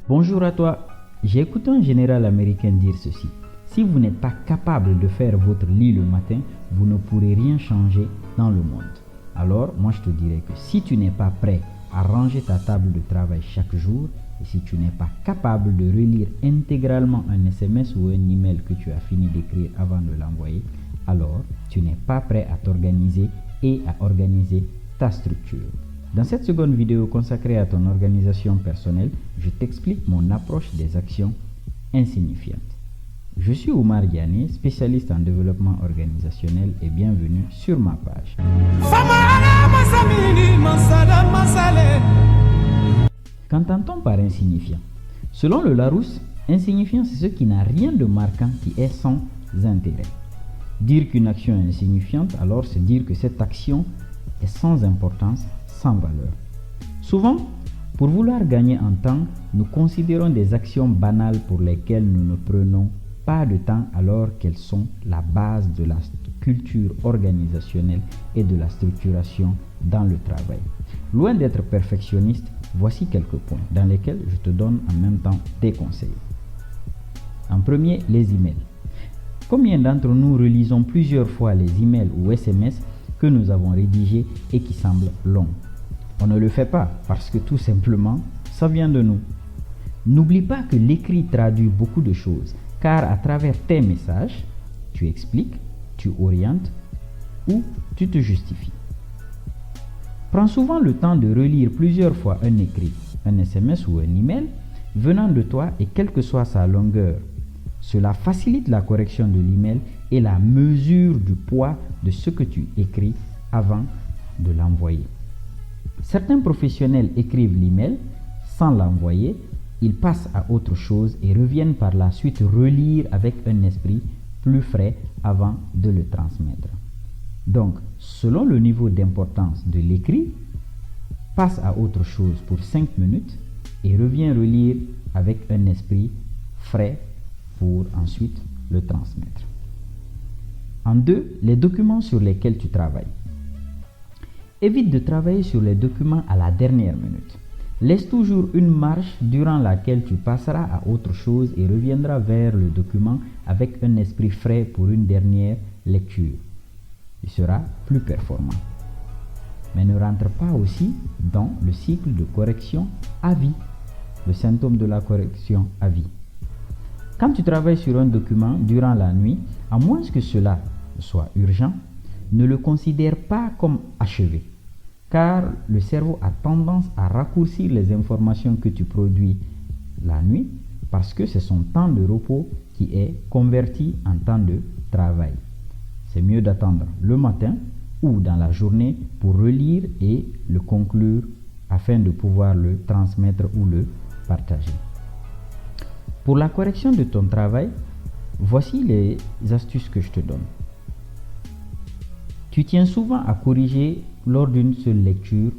Bonjour à toi. J'ai écouté un général américain dire ceci. Si vous n'êtes pas capable de faire votre lit le matin, vous ne pourrez rien changer dans le monde. Alors, moi je te dirais que si tu n'es pas prêt à ranger ta table de travail chaque jour, et si tu n'es pas capable de relire intégralement un SMS ou un email que tu as fini d'écrire avant de l'envoyer, alors tu n'es pas prêt à t'organiser et à organiser ta structure. Dans cette seconde vidéo consacrée à ton organisation personnelle, je t'explique mon approche des actions insignifiantes. Je suis Oumar Diané, spécialiste en développement organisationnel, et bienvenue sur ma page. Qu'entend-on par insignifiant? Selon le Larousse, insignifiant c'est ce qui n'a rien de marquant, qui est sans intérêt. Dire qu'une action est insignifiante, alors c'est dire que cette action est sans importance, sans valeur. Souvent, pour vouloir gagner en temps, nous considérons des actions banales pour lesquelles nous ne prenons pas de temps alors qu'elles sont la base de la culture organisationnelle et de la structuration dans le travail. Loin d'être perfectionniste, voici quelques points dans lesquels je te donne en même temps des conseils. En premier, les emails. Combien d'entre nous relisons plusieurs fois les emails ou SMS que nous avons rédigés et qui semblent longs? On ne le fait pas parce que tout simplement, ça vient de nous. N'oublie pas que l'écrit traduit beaucoup de choses, car à travers tes messages, tu expliques, tu orientes ou tu te justifies. Prends souvent le temps de relire plusieurs fois un écrit, un SMS ou un email venant de toi et quelle que soit sa longueur. Cela facilite la correction de l'email et la mesure du poids de ce que tu écris avant de l'envoyer. Certains professionnels écrivent l'email sans l'envoyer, ils passent à autre chose et reviennent par la suite relire avec un esprit plus frais avant de le transmettre. Donc, selon le niveau d'importance de l'écrit, passe à autre chose pour 5 minutes et reviens relire avec un esprit frais pour ensuite le transmettre. En deux, les documents sur lesquels tu travailles. Évite de travailler sur les documents à la dernière minute. Laisse toujours une marge durant laquelle tu passeras à autre chose et reviendras vers le document avec un esprit frais pour une dernière lecture. Il sera plus performant. Mais ne rentre pas aussi dans le cycle de correction à vie, le symptôme de la correction à vie. Quand tu travailles sur un document durant la nuit, à moins que cela soit urgent, ne le considère pas comme achevé, car le cerveau a tendance à raccourcir les informations que tu produis la nuit parce que c'est son temps de repos qui est converti en temps de travail. C'est mieux d'attendre le matin ou dans la journée pour relire et le conclure afin de pouvoir le transmettre ou le partager. Pour la correction de ton travail, voici les astuces que je te donne. Tu tiens souvent à corriger lors d'une seule lecture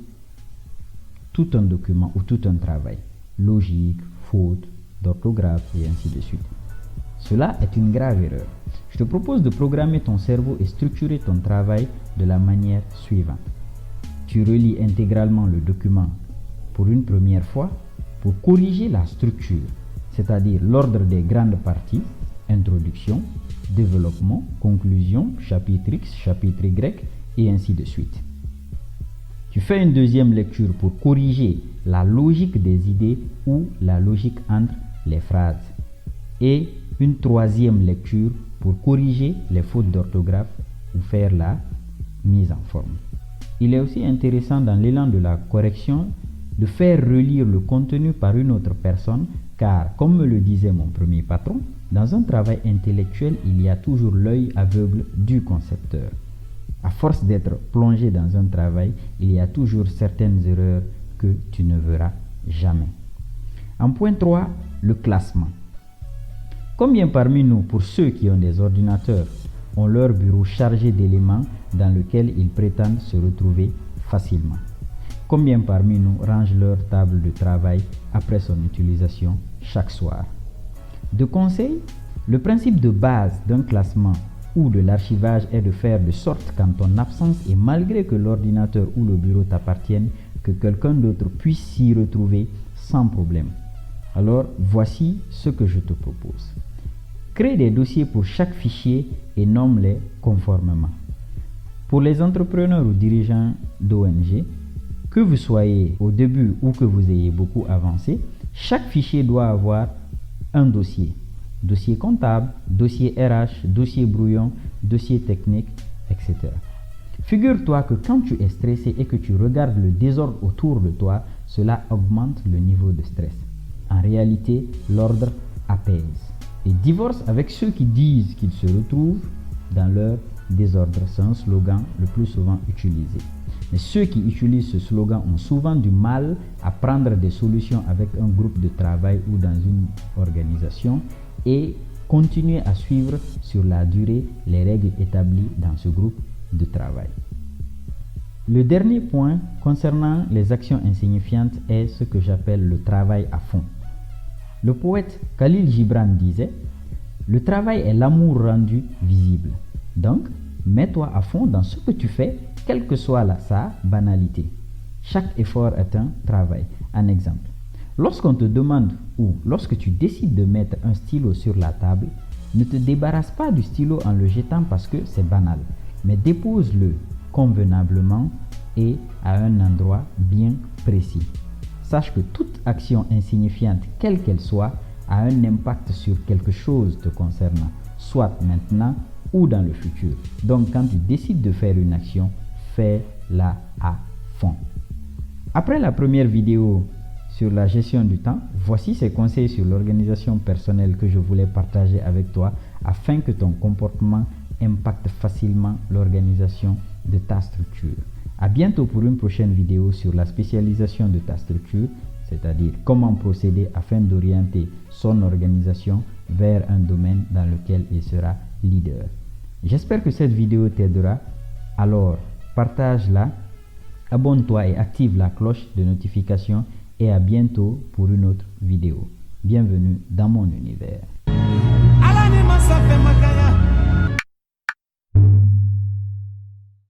tout un document ou tout un travail, logique, faute, d'orthographe et ainsi de suite. Cela est une grave erreur. Je te propose de programmer ton cerveau et structurer ton travail de la manière suivante. Tu relis intégralement le document pour une première fois pour corriger la structure, c'est-à-dire l'ordre des grandes parties, introduction, développement, conclusion, chapitre X, chapitre Y et ainsi de suite. Tu fais une deuxième lecture pour corriger la logique des idées ou la logique entre les phrases. Et une troisième lecture pour corriger les fautes d'orthographe ou faire la mise en forme. Il est aussi intéressant dans l'élan de la correction de faire relire le contenu par une autre personne car, comme me le disait mon premier patron, dans un travail intellectuel, il y a toujours l'œil aveugle du concepteur. À force d'être plongé dans un travail, il y a toujours certaines erreurs que tu ne verras jamais. En point 3, le classement. Combien parmi nous, pour ceux qui ont des ordinateurs, ont leur bureau chargé d'éléments dans lequel ils prétendent se retrouver facilement? Combien parmi nous rangent leur table de travail après son utilisation chaque soir? De conseil, le principe de base d'un classement ou de l'archivage est de faire de sorte qu'en ton absence et malgré que l'ordinateur ou le bureau t'appartiennent, que quelqu'un d'autre puisse s'y retrouver sans problème. Alors, voici ce que je te propose. Crée des dossiers pour chaque fichier et nomme-les conformément. Pour les entrepreneurs ou dirigeants d'ONG, que vous soyez au début ou que vous ayez beaucoup avancé, chaque fichier doit avoir un dossier. Dossier comptable, dossier RH, dossier brouillon, dossier technique, etc. Figure-toi que quand tu es stressé et que tu regardes le désordre autour de toi, cela augmente le niveau de stress. En réalité, l'ordre apaise. Et divorce avec ceux qui disent qu'ils se retrouvent dans leur désordre. C'est un slogan le plus souvent utilisé. Mais ceux qui utilisent ce slogan ont souvent du mal à prendre des solutions avec un groupe de travail ou dans une organisation et continuer à suivre sur la durée les règles établies dans ce groupe de travail. Le dernier point concernant les actions insignifiantes est ce que j'appelle le travail à fond. Le poète Khalil Gibran disait « Le travail est l'amour rendu visible. Donc, mets-toi à fond dans ce que tu fais, quelle que soit sa banalité. Chaque effort est un travail. » Un exemple. Lorsqu'on te demande ou lorsque tu décides de mettre un stylo sur la table, ne te débarrasse pas du stylo en le jetant parce que c'est banal, mais dépose-le convenablement et à un endroit bien précis. Sache que toute action insignifiante, quelle qu'elle soit, a un impact sur quelque chose te concernant, soit maintenant ou dans le futur. Donc quand tu décides de faire une action, fais-la à fond. Après la première vidéo sur la gestion du temps, voici ces conseils sur l'organisation personnelle que je voulais partager avec toi afin que ton comportement impacte facilement l'organisation de ta structure. À bientôt pour une prochaine vidéo sur la spécialisation de ta structure, c'est-à-dire comment procéder afin d'orienter son organisation vers un domaine dans lequel il sera leader. J'espère que cette vidéo t'aidera. Alors, partage-la, abonne-toi et active la cloche de notification et à bientôt pour une autre vidéo. Bienvenue dans mon univers.